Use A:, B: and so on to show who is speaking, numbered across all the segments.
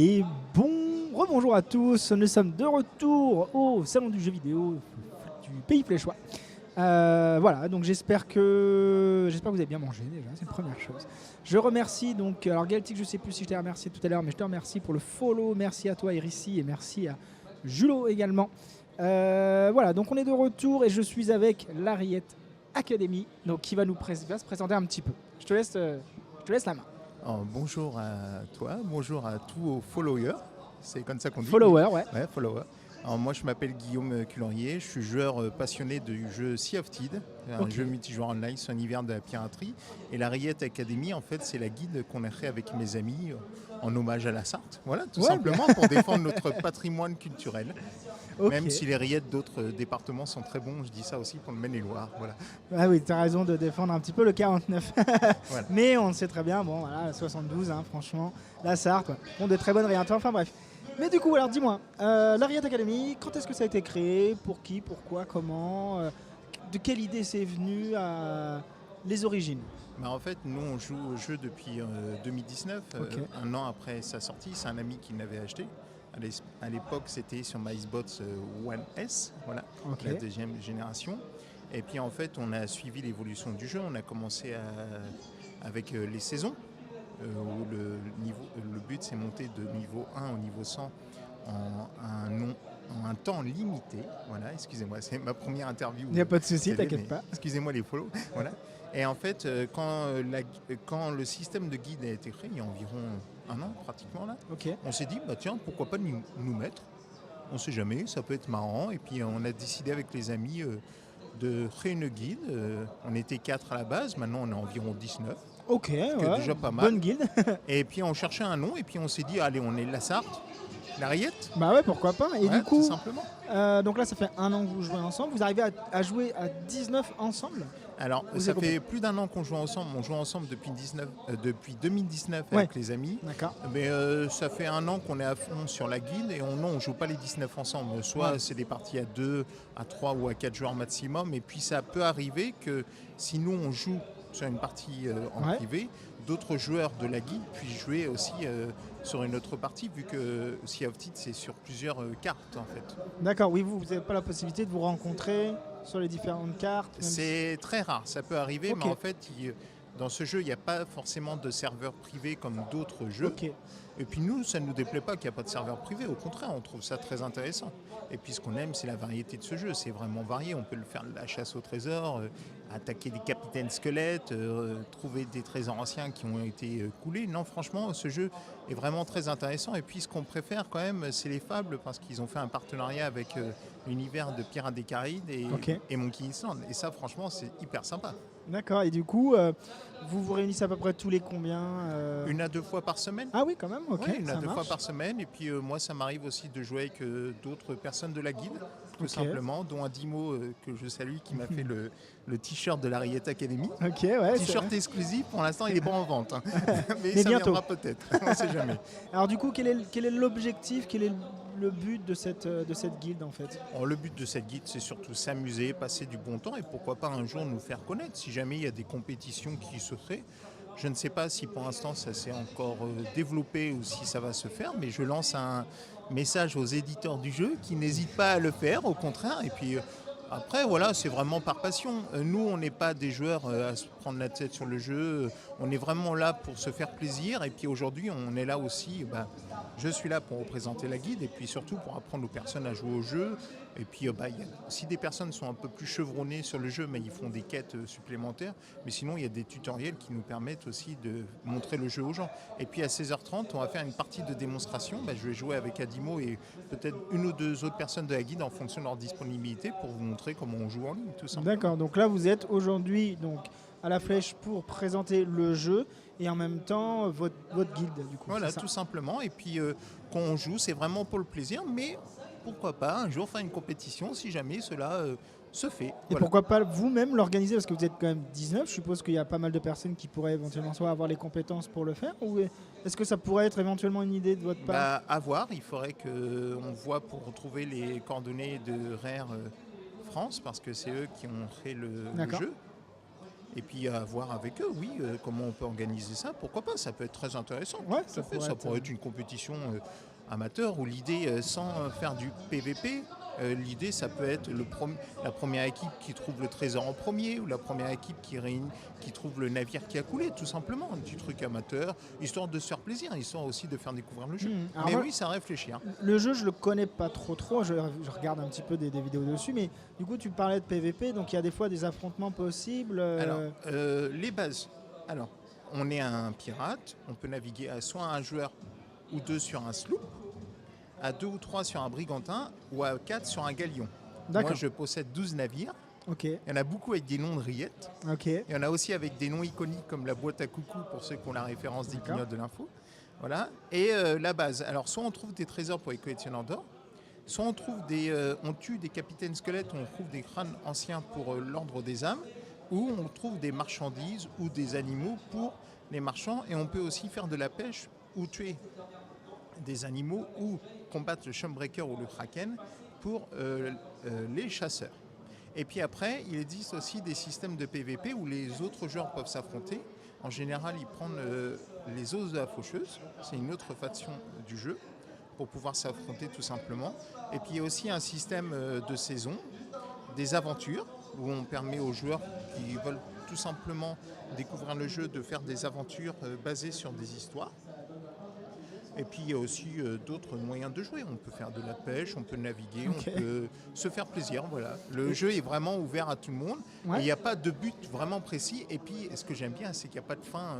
A: Et rebonjour à tous, nous sommes de retour au salon du jeu vidéo du Pays Fléchois. Voilà, donc j'espère que vous avez bien mangé déjà, c'est une première chose. Je remercie donc, alors Galtic, je ne sais plus si je t'ai remercié tout à l'heure, mais je te remercie pour le follow, merci à toi Irissi et merci à Julo également. Voilà, donc on est de retour et je suis avec l'Ariette Academy, donc qui va va se présenter un petit peu. Je te laisse la main.
B: Alors, bonjour à toi, bonjour à tous aux followers, c'est comme ça qu'on dit.
A: Follower, ouais.
B: Ouais, followers. Alors moi je m'appelle Guillaume Cullorier, je suis joueur passionné du jeu Sea of Thieves, un jeu multijoueur online sur l'univers de la piraterie. Et la Riot Academy, en fait, c'est la guide qu'on a fait avec mes amis en hommage à la Sarthe. Voilà, tout simplement pour défendre notre patrimoine culturel. Okay. Même si les rillettes d'autres départements sont très bons, je dis ça aussi pour le Maine-et-Loire. Voilà.
A: Ah oui, tu as raison de défendre un petit peu le 49.
B: Voilà.
A: Mais on le sait très bien, bon voilà, 72, hein, franchement, la Sarthe, bon, de très bonnes rillettes. Enfin bref. Mais du coup, alors dis-moi, la Riot Academy, quand est-ce que ça a été créé? Pour qui? Pourquoi? Comment? De quelle idée c'est venu? Les origines?
B: Bah en fait, nous on joue au jeu depuis 2019, okay. Un an après sa sortie. C'est un ami qui l'avait acheté. À l'époque, c'était sur ma Xbox One S, voilà, okay. La deuxième génération. Et puis en fait, on a suivi l'évolution du jeu. On a commencé avec les saisons, où le but c'est monter de niveau 1 au niveau 100 en un temps limité. Voilà, excusez-moi, c'est ma première interview.
A: Il n'y a pas de souci, t'inquiète pas.
B: Excusez-moi les follow. Voilà. Et en fait, quand le système de guide a été créé, il y a environ un an pratiquement là, okay. On s'est dit, bah tiens, pourquoi pas nous mettre? On ne sait jamais, ça peut être marrant. Et puis on a décidé avec les amis de créer une guide. On était 4 à la base, maintenant on est environ 19.
A: Ok, ouais,
B: déjà pas mal.
A: Bonne guilde.
B: Et puis on cherchait un nom et puis on s'est dit, allez, on est la Sarthe, la Riette.
A: Bah ouais, pourquoi pas. Et
B: ouais,
A: du coup,
B: tout simplement.
A: Donc là, ça fait un an que vous jouez ensemble. Vous arrivez à jouer à 19 ensemble?
B: Alors, ça fait plus d'un an qu'on joue ensemble. On joue ensemble depuis 2019 avec les amis.
A: D'accord.
B: Mais ça fait un an qu'on est à fond sur la guilde et on ne joue pas les 19 ensemble. Soit c'est des parties à 2, à 3 ou à 4 joueurs maximum. Et puis ça peut arriver que si nous on joue sur une partie en privé, d'autres joueurs de la guilde puissent jouer aussi sur une autre partie, vu que Sea of Thieves c'est sur plusieurs cartes en fait.
A: D'accord, oui, vous n'avez pas la possibilité de vous rencontrer sur les différentes cartes?
B: C'est très rare, ça peut arriver, mais en fait, dans ce jeu, il n'y a pas forcément de serveur privé comme d'autres jeux.
A: Okay.
B: Et puis nous, ça ne nous déplaît pas qu'il n'y a pas de serveur privé, au contraire, on trouve ça très intéressant. Et puis ce qu'on aime, c'est la variété de ce jeu, c'est vraiment varié, on peut le faire de la chasse au trésor, attaquer des capitaines squelettes, trouver des trésors anciens qui ont été coulés. Non, franchement, ce jeu est vraiment très intéressant. Et puis ce qu'on préfère quand même, c'est les fables, parce qu'ils ont fait un partenariat avec l'univers de Pirates des Caraïbes et Monkey Island. Et ça, franchement, c'est hyper sympa.
A: D'accord, et du coup, vous vous réunissez à peu près tous les combien?
B: 1 à 2 fois par semaine.
A: Ah oui, quand même, ok.
B: Ouais, 1 à 2 fois par semaine. Et puis moi, ça m'arrive aussi de jouer avec d'autres personnes de la guilde, tout simplement, dont un Dimo que je salue, qui m'a fait le t-shirt de la Riot Academy.
A: Ok, ouais.
B: T-shirt exclusif, pour l'instant, il n'est pas en vente. Hein. Mais ça
A: bientôt.
B: Viendra peut-être, on ne sait jamais.
A: Alors du coup, quel est l'objectif, quel est le but de cette guilde en fait?
B: Le but de cette guilde, c'est surtout s'amuser, passer du bon temps et pourquoi pas un jour nous faire connaître. Si jamais il y a des compétitions qui se créent, je ne sais pas si pour l'instant ça s'est encore développé ou si ça va se faire, mais je lance un message aux éditeurs du jeu qui n'hésitent pas à le faire, au contraire. Et puis après, voilà, c'est vraiment par passion. Nous, on n'est pas des joueurs à se prendre la tête sur le jeu. On est vraiment là pour se faire plaisir. Et puis aujourd'hui, on est là aussi. Je suis là pour représenter la guilde et puis surtout pour apprendre aux personnes à jouer au jeu. Et puis, si des personnes sont un peu plus chevronnées sur le jeu, mais ils font des quêtes supplémentaires. Mais sinon, il y a des tutoriels qui nous permettent aussi de montrer le jeu aux gens. Et puis à 16h30, on va faire une partie de démonstration. Je vais jouer avec Adimo et peut-être 1 ou 2 autres personnes de la guilde en fonction de leur disponibilité pour vous montrer comment on joue en ligne, tout simplement.
A: D'accord, donc là vous êtes aujourd'hui donc à la Flèche pour présenter le jeu et en même temps votre guilde du coup.
B: Voilà, tout simplement. Et puis quand on joue, c'est vraiment pour le plaisir, mais pourquoi pas un jour faire une compétition si jamais cela se fait.
A: Et pourquoi pas vous-même l'organiser, parce que vous êtes quand même 19, je suppose qu'il y a pas mal de personnes qui pourraient éventuellement soit avoir les compétences pour le faire, ou est-ce que ça pourrait être éventuellement une idée de votre part?
B: À voir, il faudrait qu'on voit pour retrouver les coordonnées de Rare France, parce que c'est eux qui ont fait le jeu. Et puis à voir avec eux, oui, comment on peut organiser ça. Pourquoi pas, ça peut être très intéressant.
A: Ouais,
B: Tout à fait. Ça pourrait être une compétition amateur où l'idée, sans faire du PVP, l'idée, ça peut être la première équipe qui trouve le trésor en premier ou la première équipe qui trouve le navire qui a coulé, tout simplement. Un petit truc amateur, histoire de se faire plaisir, histoire aussi de faire découvrir le jeu. Mais oui, ça réfléchir.
A: Le jeu, je le connais pas trop. Je regarde un petit peu des vidéos dessus, mais du coup, tu parlais de PVP, donc il y a des fois des affrontements possibles.
B: Alors, les bases. Alors, on est un pirate, on peut naviguer à soit un joueur ou deux sur un sloop, à 2 ou 3 sur un brigantin ou à 4 sur un galion.
A: D'accord.
B: Moi, je possède 12 navires.
A: Ok.
B: Il y en a beaucoup avec des noms de rillettes.
A: Ok.
B: Il y en a aussi avec des noms iconiques comme la boîte à coucou pour ceux qui ont la référence des
A: D'accord.
B: Guignols de l'info. Voilà. Et la base. Alors, soit on trouve des trésors pour les collectionneurs d'or, soit on tue des capitaines squelettes, on trouve des crânes anciens pour l'ordre des âmes, ou on trouve des marchandises ou des animaux pour les marchands. Et on peut aussi faire de la pêche ou tuer des animaux ou combattre le Shumbreaker ou le Kraken pour les chasseurs. Et puis après, il existe aussi des systèmes de PVP où les autres joueurs peuvent s'affronter. En général, ils prennent les os de la faucheuse, c'est une autre faction du jeu, pour pouvoir s'affronter tout simplement. Et puis il y a aussi un système de saison, des aventures, où on permet aux joueurs qui veulent tout simplement découvrir le jeu de faire des aventures basées sur des histoires. Et puis il y a aussi d'autres moyens de jouer. On peut faire de la pêche, on peut naviguer,
A: Ok.
B: on peut se faire plaisir. Voilà. Le jeu est vraiment ouvert à tout le monde.
A: Ouais.
B: Et il n'y a pas de but vraiment précis. Et puis ce que j'aime bien, c'est qu'il n'y a pas de fin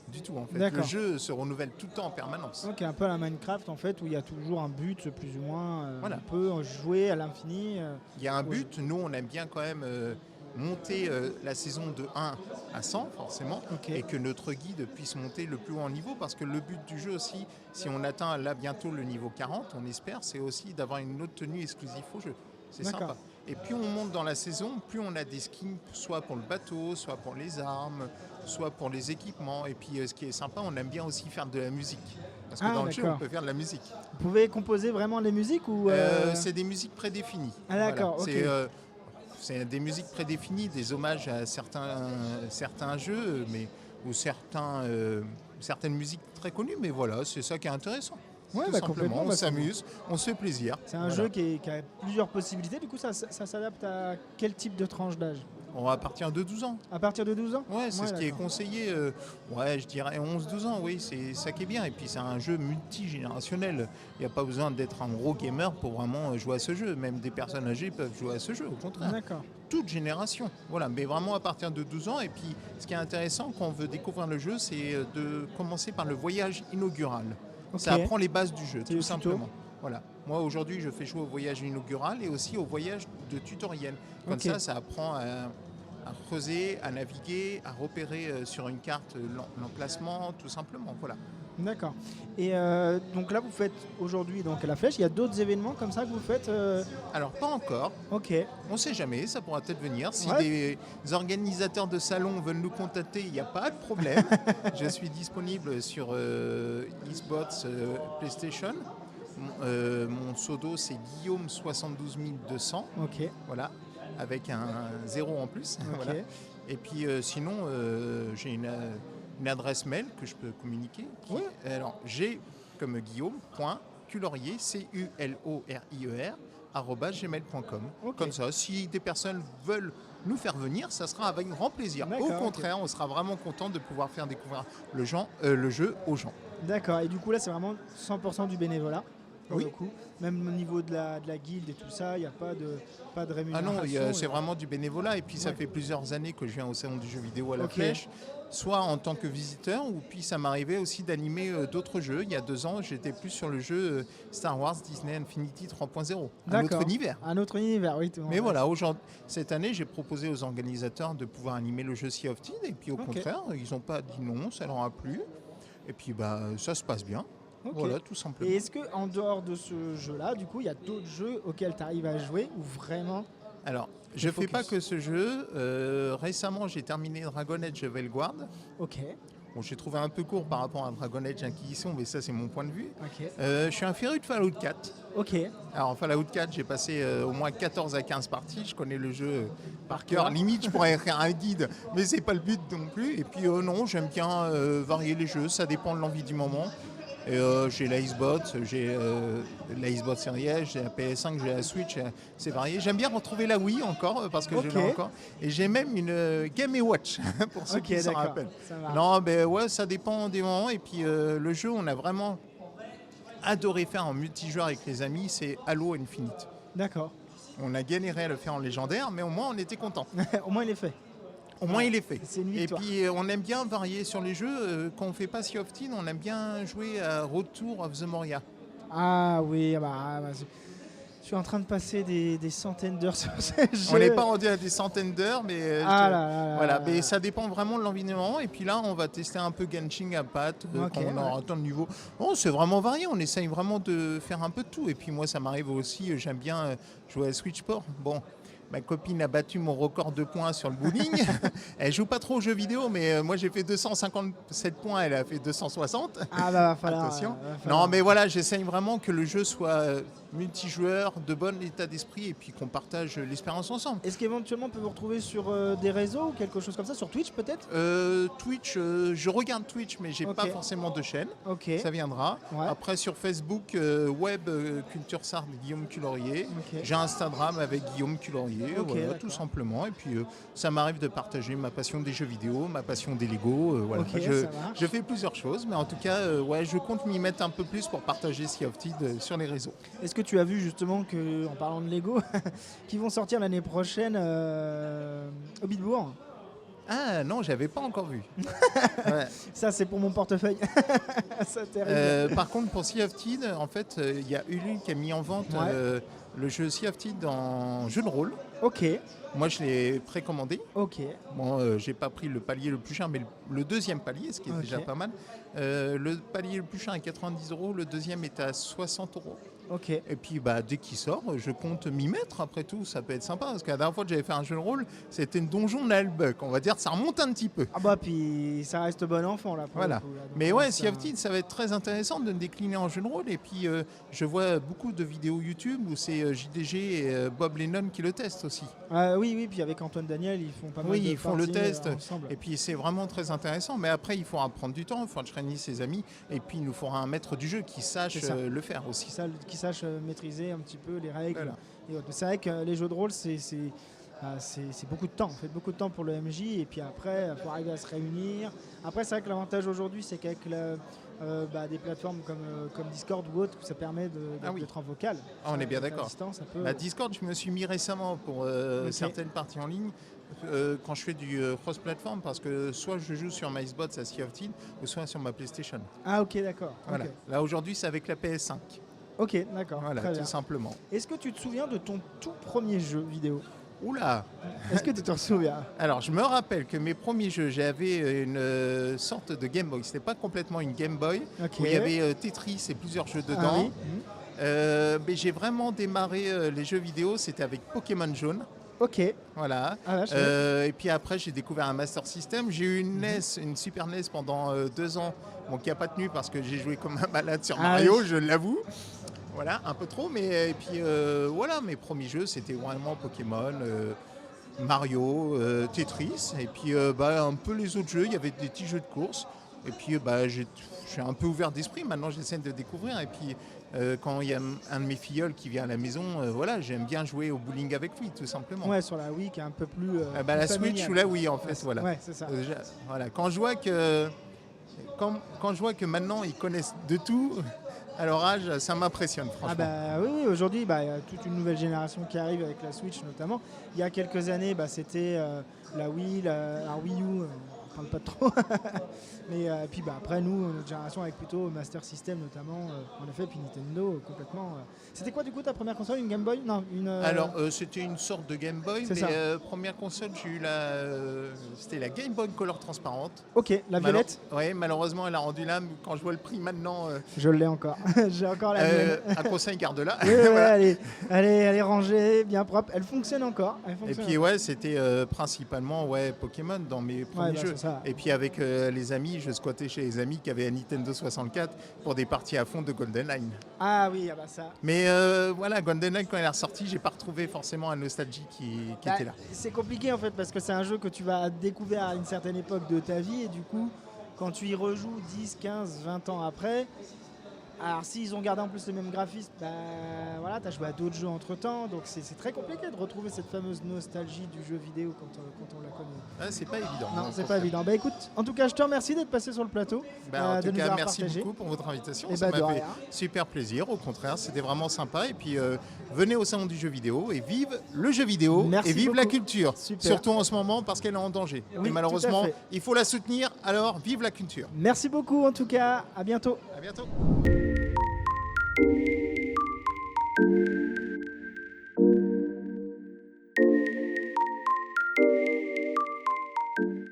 B: du tout. En fait.
A: D'accord.
B: Le jeu se renouvelle tout le temps en permanence.
A: Donc un peu à la Minecraft en fait où il y a toujours un but plus ou moins.
B: Voilà.
A: On peut jouer à l'infini.
B: Il y a un but. Nous, on aime bien quand même monter la saison de 1 à 100 forcément,
A: Ok.
B: et que notre guide puisse monter le plus haut en niveau, parce que le but du jeu aussi, si on atteint là bientôt le niveau 40, on espère, c'est aussi d'avoir une autre tenue exclusive au jeu. C'est
A: D'accord.
B: sympa. Et plus on monte dans la saison, plus on a des skins, soit pour le bateau, soit pour les armes, soit pour les équipements. Et puis ce qui est sympa, on aime bien aussi faire de la musique. Parce que
A: Ah,
B: dans le jeu,
A: d'accord.
B: on peut faire de la musique.
A: Vous pouvez composer vraiment les musiques ou
B: C'est des musiques prédéfinies.
A: Ah, d'accord,
B: Voilà.
A: ok.
B: C'est des musiques prédéfinies, des hommages à certains jeux, ou certaines musiques très connues. Mais voilà, c'est ça qui est intéressant.
A: Ouais,
B: Tout
A: bah,
B: simplement,
A: complètement,
B: on
A: bah,
B: s'amuse, on se fait plaisir.
A: C'est un
B: Voilà.
A: jeu qui a plusieurs possibilités. Du coup, ça s'adapte à quel type de tranche d'âge?
B: On va partir de 12 ans.
A: À partir de 12 ans?
B: Ouais, c'est ce qui est
A: d'accord.
B: conseillé. Ouais, je dirais 11-12 ans, oui, c'est ça qui est bien. Et puis c'est un jeu multigénérationnel. Il n'y a pas besoin d'être un gros gamer pour vraiment jouer à ce jeu. Même des personnes âgées peuvent jouer à ce jeu, au contraire.
A: D'accord.
B: Toute génération. Voilà, mais vraiment à partir de 12 ans. Et puis ce qui est intéressant quand on veut découvrir le jeu, c'est de commencer par le voyage inaugural.
A: Ok.
B: Ça apprend les bases du jeu,
A: C'est le
B: tout
A: tuto.
B: simplement. Voilà. Moi aujourd'hui, je fais jouer au voyage inaugural et aussi au voyage de tutoriel. Comme
A: Ok.
B: ça apprend à creuser, à naviguer, à repérer sur une carte l'emplacement, tout simplement. Voilà.
A: D'accord. Et donc là, vous faites aujourd'hui donc à la flèche. Il y a d'autres événements comme ça que vous faites
B: Alors pas encore.
A: Ok.
B: On ne sait jamais, ça pourra peut-être venir. Si
A: Ouais.
B: des organisateurs de salons veulent nous contacter, il n'y a pas de problème. Je suis disponible sur eSports PlayStation. Mon pseudo, c'est Guillaume 72200.
A: Ok.
B: Voilà, avec un 0 en plus.
A: Ok.
B: Voilà. Et puis sinon, j'ai une adresse mail que je peux communiquer.
A: Ouais.
B: Alors, j'ai comme Guillaume, culorier, CULORIER, @gmail.com.
A: Ok.
B: Comme ça, si des personnes veulent nous faire venir, ça sera avec grand plaisir. Au
A: D'accord,
B: contraire, on sera vraiment content de pouvoir faire découvrir le jeu aux gens.
A: D'accord. Et du coup là, c'est vraiment 100% du bénévolat. Pour
B: Oui.
A: le coup. Même au niveau de la guilde et tout ça, il n'y a pas de
B: Ah
A: rémunération.
B: non, c'est vraiment du bénévolat. Et puis ça
A: Ouais.
B: fait plusieurs années que je viens au salon du jeu vidéo à la
A: Ok.
B: Flèche, soit en tant que visiteur, ou puis ça m'arrivait aussi d'animer d'autres jeux. Il y a 2 ans, j'étais plus sur le jeu Star Wars Disney Infinity 3.0, un
A: D'accord.
B: autre univers.
A: Un autre univers, oui.
B: Mais voilà, cette année, j'ai proposé aux organisateurs de pouvoir animer le jeu Sea of Thieves, et puis au
A: Ok.
B: contraire, ils n'ont pas dit non, ça leur a plu. Et puis ça se passe bien.
A: Ok.
B: Voilà, tout simplement.
A: Et est-ce qu'en dehors de ce jeu-là, du coup, il y a d'autres jeux auxquels tu arrives à jouer ou vraiment
B: Alors, je ne fais
A: focus.
B: pas que ce jeu. Récemment, j'ai terminé Dragon Age Veilguard.
A: Ok.
B: Bon, j'ai trouvé un peu court par rapport à Dragon Age Inquisition, mais ça c'est mon point de vue.
A: Ok.
B: Je suis un féru de Fallout 4.
A: Ok.
B: Alors Fallout 4, j'ai passé au moins 14 à 15 parties, je connais le jeu par cœur, limite je pourrais écrire un guide, mais c'est pas le but non plus. Et puis non, j'aime bien varier les jeux, ça dépend de l'envie du moment. Et, j'ai la Xbox, j'ai la Xbox Series S, j'ai la PS5, j'ai la Switch, c'est varié. J'aime bien retrouver la Wii encore, parce que je l'ai encore. Et j'ai même une Game & Watch, pour ceux qui s'en rappellent. Non, mais ouais, ça dépend des moments. Et puis le jeu, on a vraiment adoré faire en multijoueur avec les amis, c'est Halo Infinite.
A: D'accord.
B: On a galéré à le faire en légendaire, mais au moins on était content.
A: Au moins il est fait.
B: Au moins il est fait.
A: C'est une
B: Et
A: victoire.
B: puis on aime bien varier sur les jeux. Quand on fait pas Sea of Thieves, on aime bien jouer à Retour of the Moria.
A: Ah oui, je suis en train de passer des centaines d'heures sur ce jeu.
B: On n'est pas rendu à des centaines d'heures, mais voilà. Mais
A: là.
B: ça dépend vraiment de l'environnement. Et puis là, on va tester un peu Genshin Impact quand on aura tant de niveau. Bon, c'est vraiment varié. On essaye vraiment de faire un peu de tout. Et puis moi, ça m'arrive aussi. J'aime bien jouer à Switch Sport. Bon. Ma copine a battu mon record de points sur le bowling. Elle joue pas trop aux jeux vidéo, mais moi j'ai fait 257 points, elle a fait 260.
A: Ah bah va falloir.
B: Attention. Non, mais voilà, j'essaye vraiment que le jeu soit multijoueur, de bon état d'esprit, et puis qu'on partage l'expérience ensemble.
A: Est-ce qu'éventuellement on peut vous retrouver sur des réseaux ou quelque chose comme ça, sur Twitch peut-être?
B: Twitch, je regarde Twitch, mais j'ai pas forcément de chaîne.
A: Ok.
B: Ça viendra.
A: Ouais.
B: Après sur Facebook, Web Culture Sart Guillaume Cullorier.
A: Ok.
B: J'ai Instagram avec Guillaume Cullorier.
A: Ok,
B: Voilà, tout simplement. Et puis ça m'arrive de partager ma passion des jeux vidéo, ma passion des Lego. Voilà.
A: Ok,
B: je fais plusieurs choses, mais en tout cas, ouais, je compte m'y mettre un peu plus pour partager Sea of Thieves sur les réseaux.
A: Est-ce que tu as vu justement que, en parlant de Lego, qui vont sortir l'année prochaine au Bitbourg?
B: Ah non, j'avais pas encore vu. Ouais.
A: Ça c'est pour mon portefeuille. Ça terrible.
B: Par contre, pour Sea of Thieves, en fait, il y a Ulule qui a mis en vente le jeu Sea of Thieves en jeu de rôle.
A: Ok.
B: Moi, je l'ai précommandé.
A: Ok.
B: Bon, j'ai pas pris le palier le plus cher, mais le deuxième palier, ce qui est déjà pas mal. Le palier le plus cher est 90 €, le deuxième est à 60 €.
A: Ok.
B: Et puis dès qu'il sort, je compte m'y mettre. Après tout, ça peut être sympa. Parce que la dernière fois que j'avais fait un jeu de rôle, c'était une donjon Nalbuck. On va dire que ça remonte un petit peu.
A: Ah bah puis ça reste bon enfant là.
B: Voilà.
A: Le coup, là.
B: Mais ouais, Sea of Thieves, ça va être très intéressant de le décliner en jeu de rôle. Et puis je vois beaucoup de vidéos YouTube où c'est JDG et Bob Lennon qui le testent aussi.
A: Oui, puis avec Antoine Daniel, ils font pas mal de
B: ils font le
A: parties,
B: test.
A: ensemble.
B: Et puis c'est vraiment très intéressant. Mais après, il faudra prendre du temps. Il faudra que je réunisse ses amis. Et puis il nous faudra un maître du jeu qui sache le faire aussi.
A: Qui sache maîtriser un petit peu les règles.
B: Voilà.
A: Et autres. C'est vrai que les jeux de rôle, c'est beaucoup de temps. On fait beaucoup de temps pour le MJ et puis après, il faut arriver à se réunir. Après, c'est vrai que l'avantage aujourd'hui, c'est qu'avec des plateformes comme Discord ou autre, ça permet d'être en vocal.
B: On est bien d'accord. Discord, je me suis mis récemment pour certaines parties en ligne. Quand je fais du cross-platform, parce que soit je joue sur ma Xbox à Sea of Thieves, ou soit sur ma PlayStation.
A: Ah ok, d'accord.
B: Voilà.
A: Okay.
B: Là aujourd'hui, c'est avec la PS5.
A: Ok, d'accord.
B: Voilà,
A: très
B: tout
A: bien.
B: simplement.
A: Est-ce que tu te souviens de ton tout premier jeu vidéo?
B: Oula.
A: Est-ce que tu te souviens?
B: Alors, je me rappelle que mes premiers jeux, j'avais une sorte de Game Boy. C'était pas complètement une Game Boy, où il y avait Tetris et plusieurs jeux dedans. Ah, oui. Mais j'ai vraiment démarré les jeux vidéo, c'était avec Pokémon Jaune.
A: Ok.
B: Voilà.
A: Ah,
B: et puis après, j'ai découvert un Master System. J'ai eu une NES, une Super NES pendant 2 ans, qui n'a pas tenu parce que j'ai joué comme un malade sur Mario, je l'avoue. Voilà, un peu trop, mais et puis voilà, mes premiers jeux, c'était vraiment Pokémon, Mario, Tetris, et puis un peu les autres jeux, il y avait des petits jeux de course, et puis je suis un peu ouvert d'esprit, maintenant j'essaie de découvrir, et puis quand il y a un de mes filleuls qui vient à la maison, voilà, j'aime bien jouer au bowling avec lui, tout simplement.
A: Ouais, sur la Wii qui est un peu plus...
B: la Switch ou la Wii, en fait, voilà.
A: Ouais, c'est ça.
B: Voilà, quand je vois que maintenant ils connaissent de tout... À leur âge, ça m'impressionne, franchement.
A: Oui, aujourd'hui, il y a toute une nouvelle génération qui arrive avec la Switch notamment. Il y a quelques années, c'était la Wii, la Wii U, on ne parle pas trop. Mais puis après, nous, notre génération avec plutôt Master System notamment, en effet, puis Nintendo complètement. C'était quoi du coup ta première console? Une Game Boy? Non,
B: Alors, c'était une sorte de Game Boy, mais première console, j'ai eu c'était la Game Boy Color transparente.
A: Ok, la violette.
B: Oui, malheureusement, elle a rendu l'âme. Quand je vois le prix maintenant...
A: Je l'ai encore. J'ai encore la mienne.
B: Un conseil, garde-la.
A: Oui, voilà. Elle est rangée, bien propre. Elle fonctionne encore.
B: Et puis, c'était principalement Pokémon dans mes premiers jeux.
A: ça.
B: Et puis avec les amis, je squattais chez les amis qui avaient un Nintendo 64 pour des parties à fond de GoldenEye.
A: Ah oui, ah bah ça.
B: Mais voilà, GoldenEye, quand elle est ressortie, j'ai pas retrouvé forcément la nostalgie qui était là.
A: C'est compliqué en fait parce que c'est un jeu que tu vas découvrir à une certaine époque de ta vie et du coup, quand tu y rejoues 10, 15, 20 ans après, alors s'ils ont gardé en plus les mêmes graphismes, bah voilà, tu as joué à d'autres jeux entre temps, donc c'est très compliqué de retrouver cette fameuse nostalgie du jeu vidéo quand on la connaît.
B: Ah, c'est pas évident.
A: Non, c'est pas évident. Bah écoute, en tout cas, je te remercie d'être passé sur le plateau.
B: En
A: de
B: tout
A: nous
B: cas,
A: avoir
B: merci
A: partagé.
B: beaucoup pour votre invitation.
A: Et
B: Ça
A: bah, de
B: m'a fait
A: rien.
B: super plaisir. Au contraire, c'était vraiment sympa. Et puis, venez au salon du jeu vidéo et vive le jeu vidéo
A: Merci
B: et vive la
A: beaucoup.
B: culture.
A: Super.
B: Surtout en ce moment parce qu'elle est en danger.
A: Oui,
B: et malheureusement,
A: tout à fait.
B: il faut la soutenir. Alors, vive la culture.
A: Merci beaucoup en tout cas. À bientôt.
B: À bientôt.